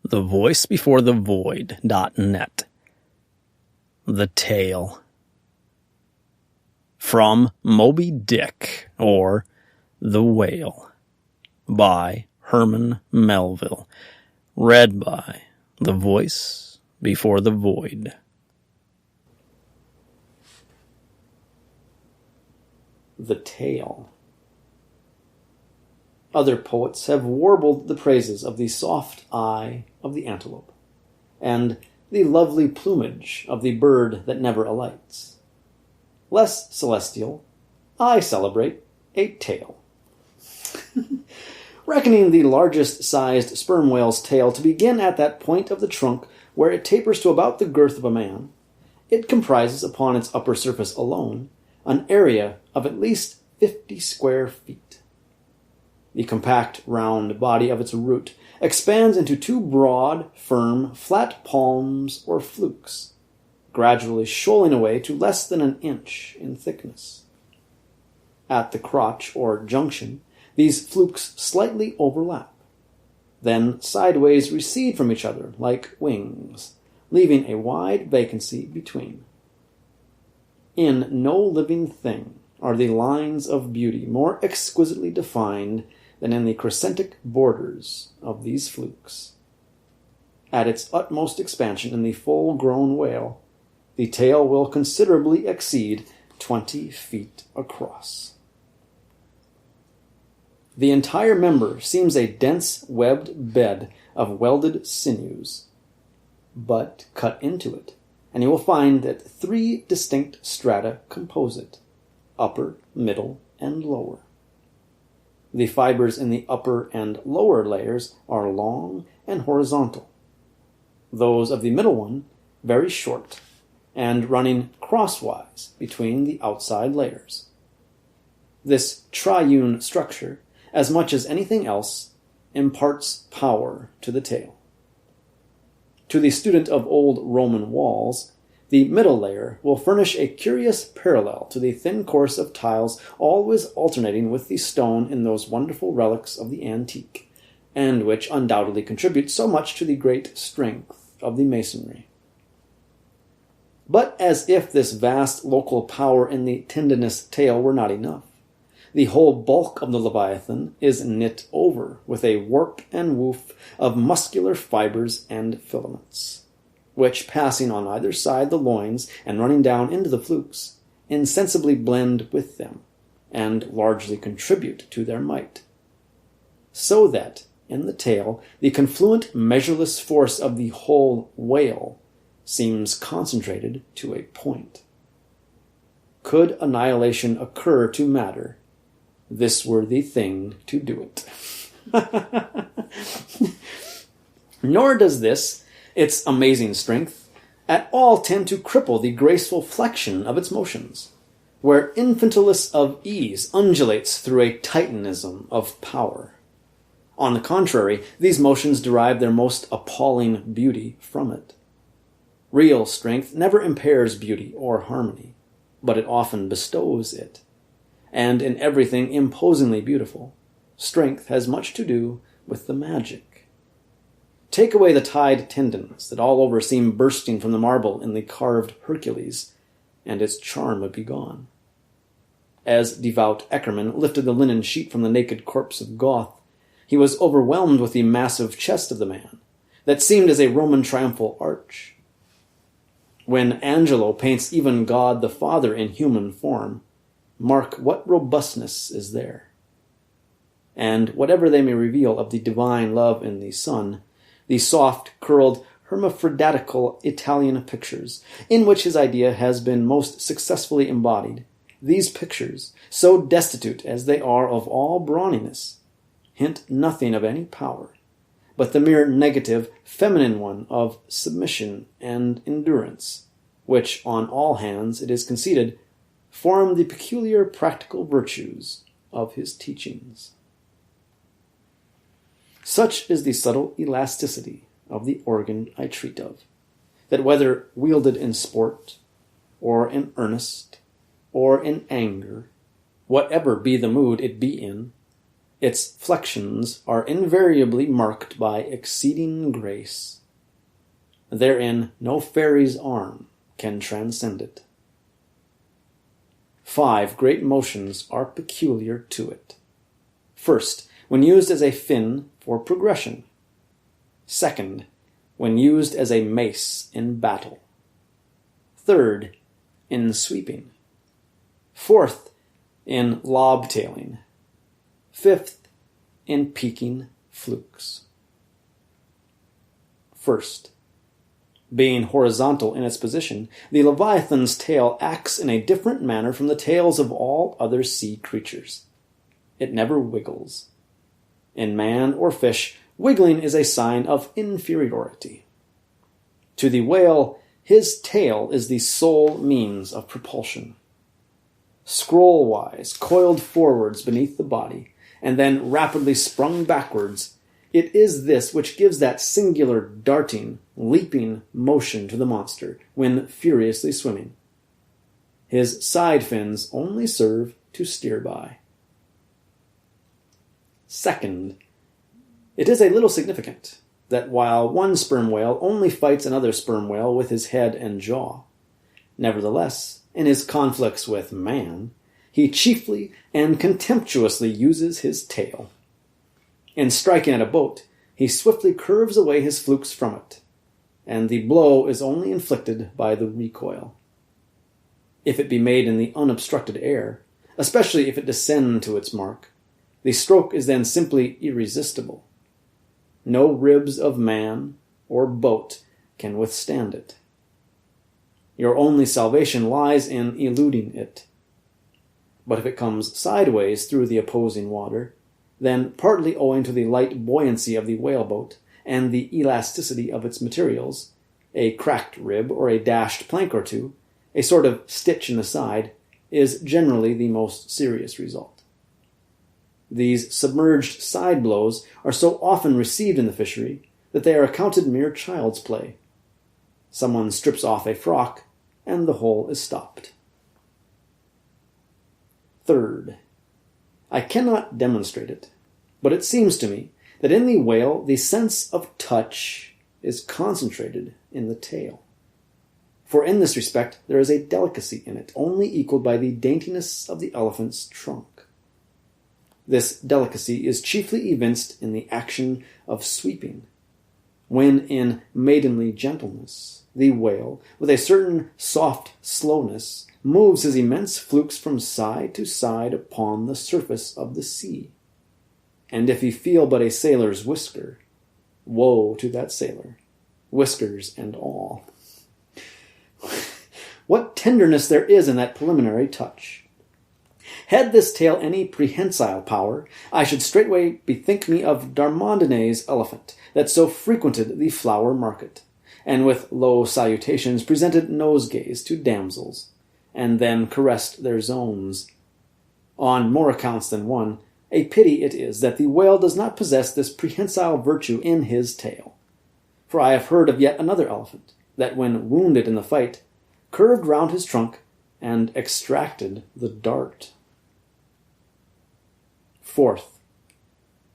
thevoicebeforethevoid.net. The Tale. From Moby Dick, or The Whale, by Herman Melville. Read by The Voice Before the Void. The Tale. Other poets have warbled the praises of the soft eye of the antelope, and the lovely plumage of the bird that never alights. Less celestial, I celebrate a tail. Reckoning the largest-sized sperm whale's tail to begin at that point of the trunk where it tapers to about the girth of a man, it comprises upon its upper surface alone an area of at least 50 square feet. The compact, round body of its root expands into two broad, firm, flat palms or flukes, gradually shoaling away to less than an inch in thickness. At the crotch or junction, these flukes slightly overlap, then sideways recede from each other like wings, leaving a wide vacancy between. In no living thing are the lines of beauty more exquisitely defined than in the crescentic borders of these flukes. At its utmost expansion in the full-grown whale, the tail will considerably exceed 20 feet across. The entire member seems a dense webbed bed of welded sinews, but cut into it, and you will find that 3 distinct strata compose it: upper, middle, and lower. The fibers in the upper and lower layers are long and horizontal. Those of the middle one very short, and running crosswise between the outside layers. This triune structure, as much as anything else, imparts power to the tail. To the student of old Roman walls, the middle layer will furnish a curious parallel to the thin course of tiles always alternating with the stone in those wonderful relics of the antique, and which undoubtedly contribute so much to the great strength of the masonry. But as if this vast local power in the tendinous tail were not enough, the whole bulk of the Leviathan is knit over with a warp and woof of muscular fibers and filaments, which, passing on either side the loins and running down into the flukes, insensibly blend with them, and largely contribute to their might. So that, in the tail, the confluent, measureless force of the whole whale seems concentrated to a point. Could annihilation occur to matter, this were the thing to do it. Nor does this, its amazing strength, at all tend to cripple the graceful flexion of its motions, where infantilus of ease undulates through a titanism of power. On the contrary, these motions derive their most appalling beauty from it. Real strength never impairs beauty or harmony, but it often bestows it. And in everything imposingly beautiful, strength has much to do with the magic. Take away the tied tendons that all over seem bursting from the marble in the carved Hercules, and its charm would be gone. As devout Eckermann lifted the linen sheet from the naked corpse of Goth, he was overwhelmed with the massive chest of the man, that seemed as a Roman triumphal arch. When Angelo paints even God the Father in human form, mark what robustness is there. And whatever they may reveal of the divine love in the Son, the soft, curled, hermaphroditical Italian pictures, in which his idea has been most successfully embodied, these pictures, so destitute as they are of all brawniness, hint nothing of any power, but the mere negative, feminine one of submission and endurance, which, on all hands, it is conceded, form the peculiar practical virtues of his teachings. Such is the subtle elasticity of the organ I treat of, that whether wielded in sport, or in earnest, or in anger, whatever be the mood it be in, Its flexions are invariably marked by exceeding grace. Therein no fairy's arm can transcend it. 5 great motions are peculiar to it. First, when used as a fin for progression. Second, when used as a mace in battle. Third, in sweeping. Fourth, in lobtailing. Fifth, in peaking flukes. First, being horizontal in its position, the Leviathan's tail acts in a different manner from the tails of all other sea creatures. It never wiggles. In man or fish, wiggling is a sign of inferiority. To the whale, his tail is the sole means of propulsion. Scroll-wise, coiled forwards beneath the body, and then rapidly sprung backwards, it is this which gives that singular darting, leaping motion to the monster when furiously swimming. His side fins only serve to steer by. Second, it is a little significant that while one sperm whale only fights another sperm whale with his head and jaw, nevertheless, in his conflicts with man, he chiefly and contemptuously uses his tail. In striking at a boat, he swiftly curves away his flukes from it, and the blow is only inflicted by the recoil. If it be made in the unobstructed air, especially if it descend to its mark, the stroke is then simply irresistible. No ribs of man or boat can withstand it. Your only salvation lies in eluding it. But if it comes sideways through the opposing water, then partly owing to the light buoyancy of the whaleboat and the elasticity of its materials, a cracked rib or a dashed plank or two, a sort of stitch in the side, is generally the most serious result. These submerged side blows are so often received in the fishery that they are accounted mere child's play. Someone strips off a frock, and the hole is stopped. Third, I cannot demonstrate it, but it seems to me that in the whale the sense of touch is concentrated in the tail. For in this respect there is a delicacy in it, only equaled by the daintiness of the elephant's trunk. This delicacy is chiefly evinced in the action of sweeping, when in maidenly gentleness the whale, with a certain soft slowness, moves his immense flukes from side to side upon the surface of the sea. And if he feel but a sailor's whisker, woe to that sailor, whiskers and all. What tenderness there is in that preliminary touch! Had this tale any prehensile power, I should straightway bethink me of Darmondenet's elephant, that so frequented the flower market, and with low salutations presented nosegays to damsels, and then caressed their zones. On more accounts than one, a pity it is that the whale does not possess this prehensile virtue in his tail. For I have heard of yet another elephant, that when wounded in the fight, curved round his trunk, and extracted the dart. Fourth,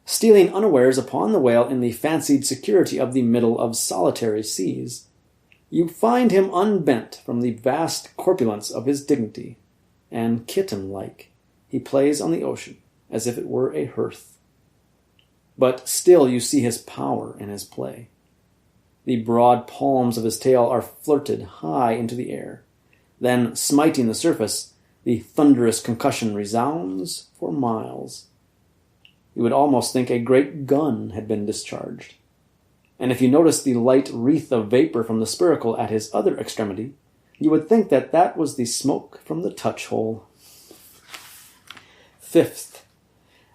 stealing unawares upon the whale in the fancied security of the middle of solitary seas, you find him unbent from the vast corpulence of his dignity, and kitten-like he plays on the ocean as if it were a hearth. But still you see his power in his play. The broad palms of his tail are flirted high into the air. Then, smiting the surface, the thunderous concussion resounds for miles. You would almost think a great gun had been discharged. And if you noticed the light wreath of vapor from the spiracle at his other extremity, you would think that that was the smoke from the touch-hole. Fifth,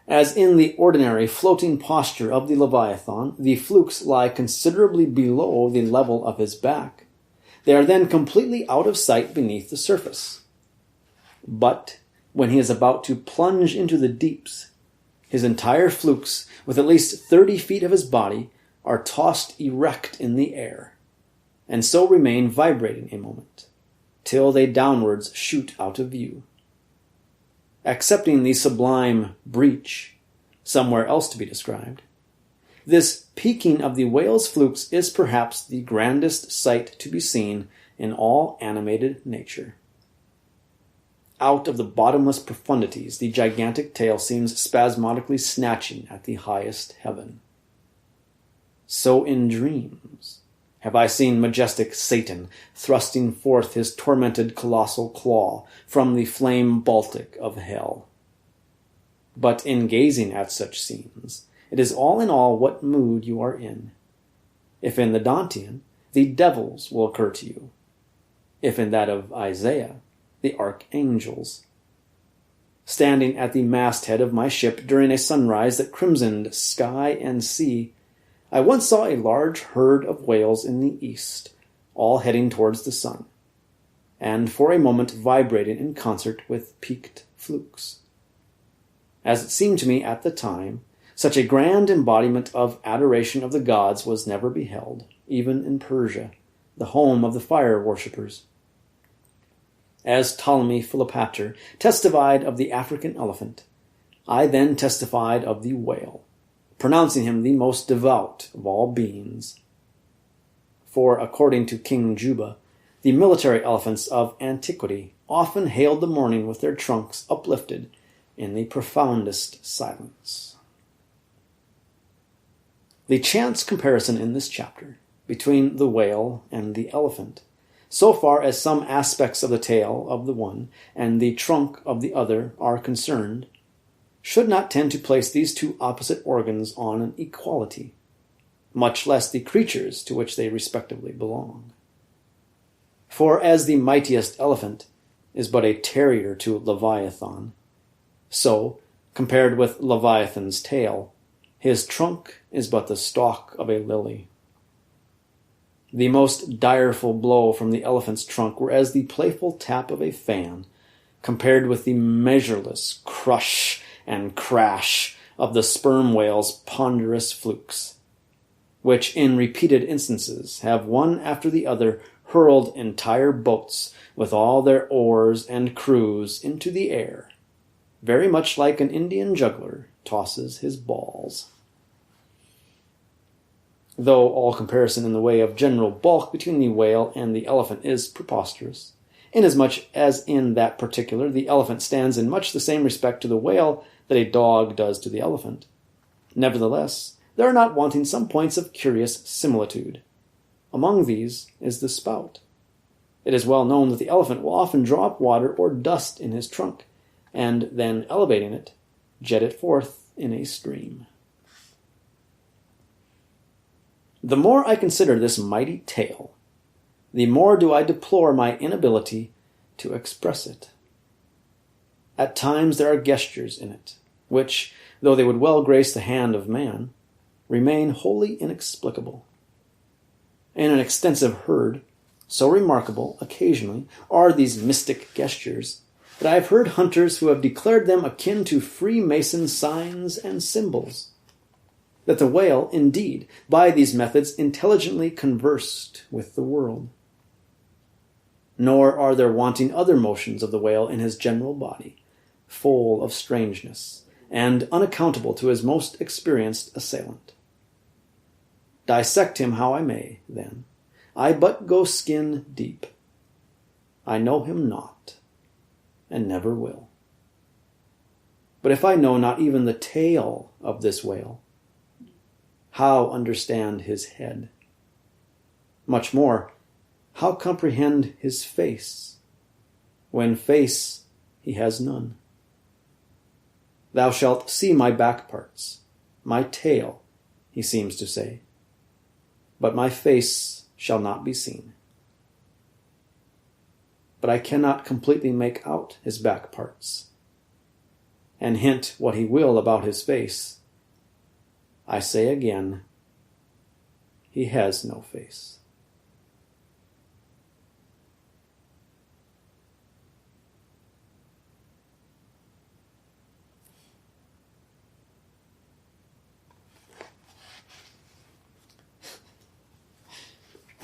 as in the ordinary floating posture of the Leviathan, the flukes lie considerably below the level of his back. They are then completely out of sight beneath the surface. But when he is about to plunge into the deeps, his entire flukes, with at least 30 feet of his body, are tossed erect in the air, and so remain vibrating a moment, till they downwards shoot out of view. Accepting the sublime breach, somewhere else to be described. This peaking of the whale's flukes is perhaps the grandest sight to be seen in all animated nature. Out of the bottomless profundities, the gigantic tail seems spasmodically snatching at the highest heaven. So in dreams have I seen majestic Satan thrusting forth his tormented colossal claw from the flame Baltic of hell. But in gazing at such scenes, it is all in all what mood you are in. If in the Dantean, the devils will occur to you. If in that of Isaiah, the archangels. Standing at the masthead of my ship during a sunrise that crimsoned sky and sea, I once saw a large herd of whales in the east, all heading towards the sun, and for a moment vibrating in concert with peaked flukes. As it seemed to me at the time, such a grand embodiment of adoration of the gods was never beheld, even in Persia, the home of the fire worshippers. As Ptolemy Philopater testified of the African elephant, I then testified of the whale, pronouncing him the most devout of all beings. For, according to King Juba, the military elephants of antiquity often hailed the morning with their trunks uplifted in the profoundest silence. The chance comparison in this chapter between the whale and the elephant, so far as some aspects of the tail of the one and the trunk of the other are concerned, should not tend to place these two opposite organs on an equality, much less the creatures to which they respectively belong. For as the mightiest elephant is but a terrier to Leviathan, so, compared with Leviathan's tail, his trunk is but the stalk of a lily. The most direful blow from the elephant's trunk were as the playful tap of a fan, compared with the measureless crush and crash of the sperm whale's ponderous flukes, which in repeated instances have one after the other hurled entire boats with all their oars and crews into the air, very much like an Indian juggler tosses his balls. Though all comparison in the way of general bulk between the whale and the elephant is preposterous, inasmuch as in that particular the elephant stands in much the same respect to the whale that a dog does to the elephant. Nevertheless, there are not wanting some points of curious similitude. Among these is the spout. It is well known that the elephant will often draw up water or dust in his trunk, and then elevating it, jet it forth in a stream. The more I consider this mighty tail, the more do I deplore my inability to express it. At times there are gestures in it, which, though they would well grace the hand of man, remain wholly inexplicable. In an extensive herd, so remarkable, occasionally, are these mystic gestures, that I have heard hunters who have declared them akin to Freemason signs and symbols. That the whale, indeed, by these methods intelligently conversed with the world. Nor are there wanting other motions of the whale in his general body, full of strangeness, and unaccountable to his most experienced assailant. Dissect him how I may, then, I but go skin deep. I know him not, and never will. But if I know not even the tail of this whale, how understand his head? Much more, how comprehend his face, when face he has none? Thou shalt see my back parts, my tail, he seems to say, but my face shall not be seen. But I cannot completely make out his back parts, and hint what he will about his face. I say again, he has no face.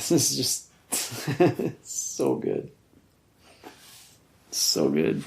This is just so good. So good.